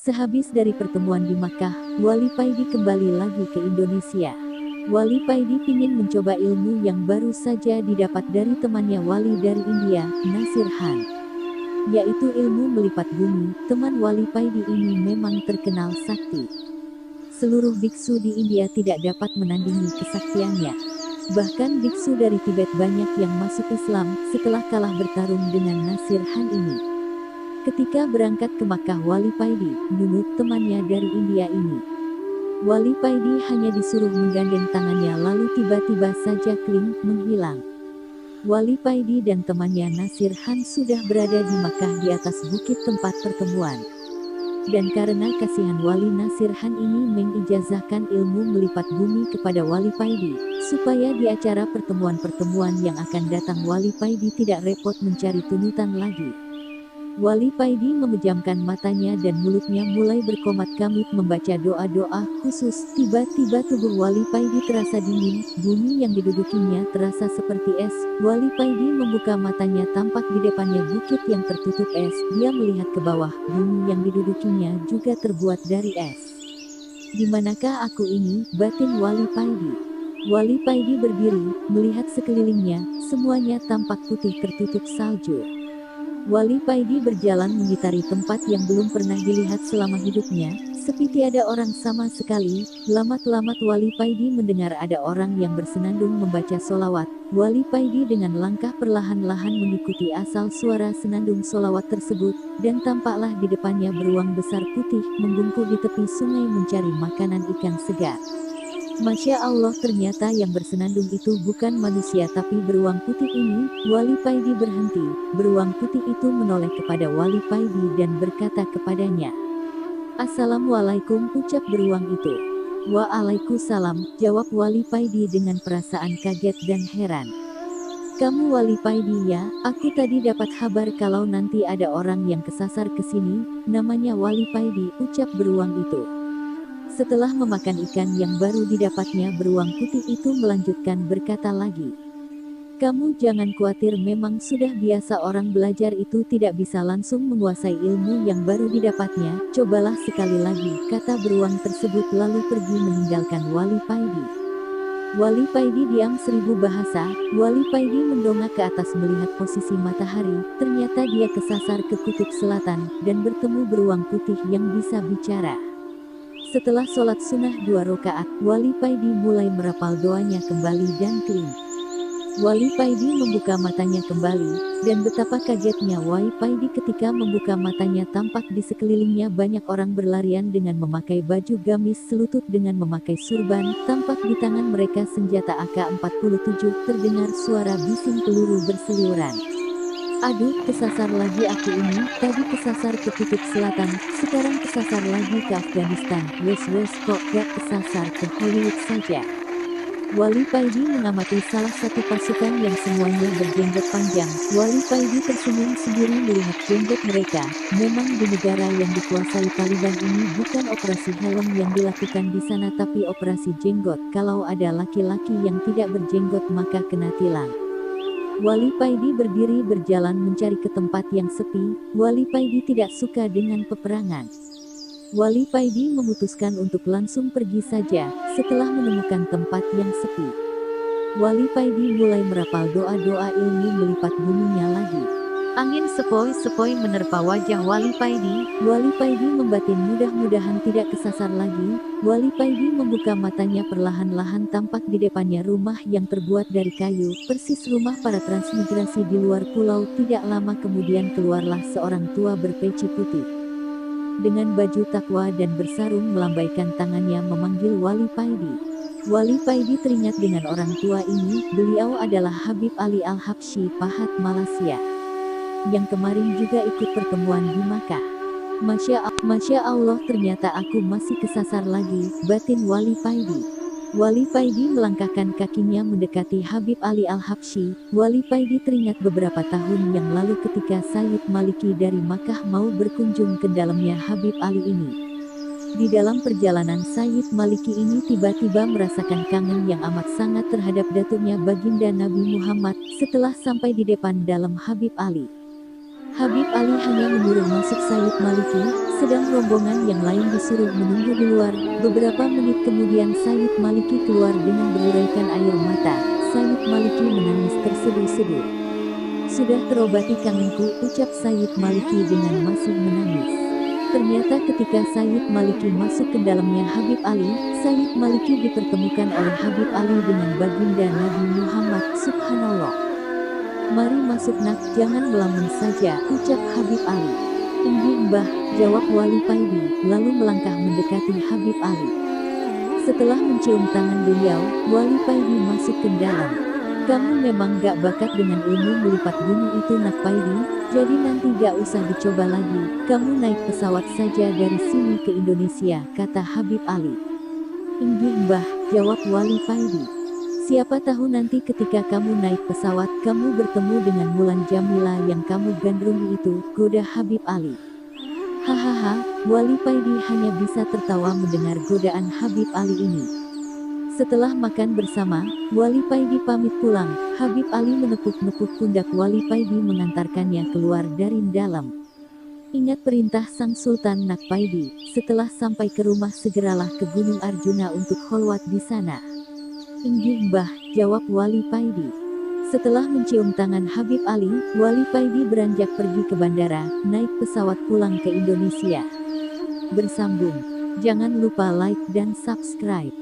Sehabis dari pertemuan di Makkah, Wali Paidi kembali lagi ke Indonesia. Wali Paidi ingin mencoba ilmu yang baru saja didapat dari temannya Wali dari India, Nasir Khan, yaitu ilmu melipat bumi. Teman Wali Paidi ini memang terkenal sakti. Seluruh biksu di India tidak dapat menandingi kesaktiannya. Bahkan biksu dari Tibet banyak yang masuk Islam setelah kalah bertarung dengan Nasir Khan ini. Ketika berangkat ke Makkah, Wali Paidi menunjuk temannya dari India ini. Wali Paidi hanya disuruh menggandeng tangannya, lalu tiba-tiba saja kling menghilang. Wali Paidi dan temannya Nasir Khan sudah berada di Makkah di atas bukit tempat pertemuan. Dan karena kasihan Wali, Nasir Khan ini mengijazahkan ilmu melipat bumi kepada Wali Paidi, supaya di acara pertemuan-pertemuan yang akan datang Wali Paidi tidak repot mencari tunutan lagi. Wali Paidi memejamkan matanya dan mulutnya mulai berkomat kamit membaca doa-doa khusus. Tiba-tiba tubuh Wali Paidi terasa dingin, bumi yang didudukinya terasa seperti es. Wali Paidi membuka matanya, tampak di depannya bukit yang tertutup es. Dia melihat ke bawah, bumi yang didudukinya juga terbuat dari es. Di manakah aku ini, batin Wali Paidi. Wali Paidi berdiri, melihat sekelilingnya, semuanya tampak putih tertutup salju. Wali Paidi berjalan mengitari tempat yang belum pernah dilihat selama hidupnya, sepi tiada orang sama sekali. Lamat-lamat Wali Paidi mendengar ada orang yang bersenandung membaca solawat. Wali Paidi dengan langkah perlahan-lahan mengikuti asal suara senandung solawat tersebut, dan tampaklah di depannya beruang besar putih, membungkuk di tepi sungai mencari makanan ikan segar. Masya Allah, ternyata yang bersenandung itu bukan manusia tapi beruang putih ini. Wali Paidi berhenti. Beruang putih itu menoleh kepada Wali Paidi dan berkata kepadanya, "Assalamualaikum," ucap beruang itu. "Waalaikumsalam," jawab Wali Paidi dengan perasaan kaget dan heran. "Kamu Wali Paidi ya? Aku tadi dapat kabar kalau nanti ada orang yang kesasar ke sini, namanya Wali Paidi," ucap beruang itu. Setelah memakan ikan yang baru didapatnya, beruang putih itu melanjutkan berkata lagi, "Kamu jangan khawatir, memang sudah biasa orang belajar itu tidak bisa langsung menguasai ilmu yang baru didapatnya. Cobalah sekali lagi," kata beruang tersebut lalu pergi meninggalkan Wali Paidi. Wali Paidi diam 1000 bahasa. Wali Paidi mendongak ke atas melihat posisi matahari. Ternyata dia kesasar ke kutub selatan, dan bertemu beruang putih yang bisa bicara. Setelah sholat sunnah 2 rakaat, Wali Paidi mulai merapal doanya kembali dan kling. Wali Paidi membuka matanya kembali, dan betapa kagetnya Wali Paidi ketika membuka matanya, tampak di sekelilingnya banyak orang berlarian dengan memakai baju gamis selutut dengan memakai surban, tampak di tangan mereka senjata AK-47, terdengar suara bising peluru berseliweran. "Aduh, kesasar lagi aku ini, tadi kesasar ke kutub selatan, sekarang kesasar lagi ke Afghanistan, wes kok gak kesasar ke Hollywood saja." Wali Paidi mengamati salah satu pasukan yang semuanya berjenggot panjang. Wali Paidi tersenyum sendiri melihat jenggot mereka. Memang di negara yang dikuasai Taliban ini bukan operasi helm yang dilakukan di sana tapi operasi jenggot. Kalau ada laki-laki yang tidak berjenggot maka kena tilang. Wali Paidi berdiri berjalan mencari ke tempat yang sepi. Wali Paidi tidak suka dengan peperangan. Wali Paidi memutuskan untuk langsung pergi saja. Setelah menemukan tempat yang sepi, Wali Paidi mulai merapal doa-doa ilmu melipat buminya lagi. Angin sepoi-sepoi menerpa wajah Wali Paidi. Wali Paidi membatin mudah-mudahan tidak kesasar lagi. Wali Paidi membuka matanya perlahan-lahan, tampak di depannya rumah yang terbuat dari kayu, persis rumah para transmigrasi di luar pulau. Tidak lama kemudian keluarlah seorang tua berpeci putih, dengan baju takwa dan bersarung melambaikan tangannya memanggil Wali Paidi. Wali Paidi teringat dengan orang tua ini. Beliau adalah Habib Ali Al-Habsyi, Pahat Malaysia, yang kemarin juga ikut pertemuan di Makkah. Masya Allah, ternyata aku masih kesasar lagi, batin Wali Paidi. Wali Paidi melangkahkan kakinya mendekati Habib Ali Al-Habsyi. Wali Paidi teringat beberapa tahun yang lalu ketika Sayyid Maliki dari Makkah mau berkunjung ke dalamnya Habib Ali ini. Di dalam perjalanan Sayyid Maliki ini tiba-tiba merasakan kangen yang amat sangat terhadap datuknya baginda Nabi Muhammad. Setelah sampai di depan dalam Habib Ali, Habib Ali hanya menyuruh masuk Sayyid Maliki. Sedang rombongan yang lain disuruh menunggu di luar. Beberapa menit kemudian Sayyid Maliki keluar dengan beruraikan air mata. Sayyid Maliki menangis terseduh-seduh. "Sudah terobati kangenku," ucap Sayyid Maliki dengan masih menangis. Ternyata ketika Sayyid Maliki masuk ke dalamnya Habib Ali, Sayyid Maliki dipertemukan oleh Habib Ali dengan baginda Nabi Muhammad. Subhanallah. "Mari masuk nak, jangan melamun saja," ucap Habib Ali. "Inggi Mbah," jawab Wali Paidi, lalu melangkah mendekati Habib Ali. Setelah mencium tangan beliau, Wali Paidi masuk ke dalam. "Kamu memang gak bakat dengan ilmu melipat gunung itu nak Paidi, jadi nanti gak usah dicoba lagi, kamu naik pesawat saja dari sini ke Indonesia," kata Habib Ali. "Inggi Mbah," jawab Wali Paidi. "Siapa tahu nanti ketika kamu naik pesawat, kamu bertemu dengan Mulan Jamila yang kamu gandrungi itu," goda Habib Ali. Hahaha, Wali Paidi hanya bisa tertawa mendengar godaan Habib Ali ini. Setelah makan bersama, Wali Paidi pamit pulang. Habib Ali menepuk-nepuk pundak Wali Paidi mengantarkannya keluar dari dalam. "Ingat perintah Sang Sultan nak Paidi, setelah sampai ke rumah segeralah ke Gunung Arjuna untuk kholwat di sana." "Inggi Mbah," jawab Wali Paidi. Setelah mencium tangan Habib Ali, Wali Paidi beranjak pergi ke bandara, naik pesawat pulang ke Indonesia. Bersambung. Jangan lupa like dan subscribe.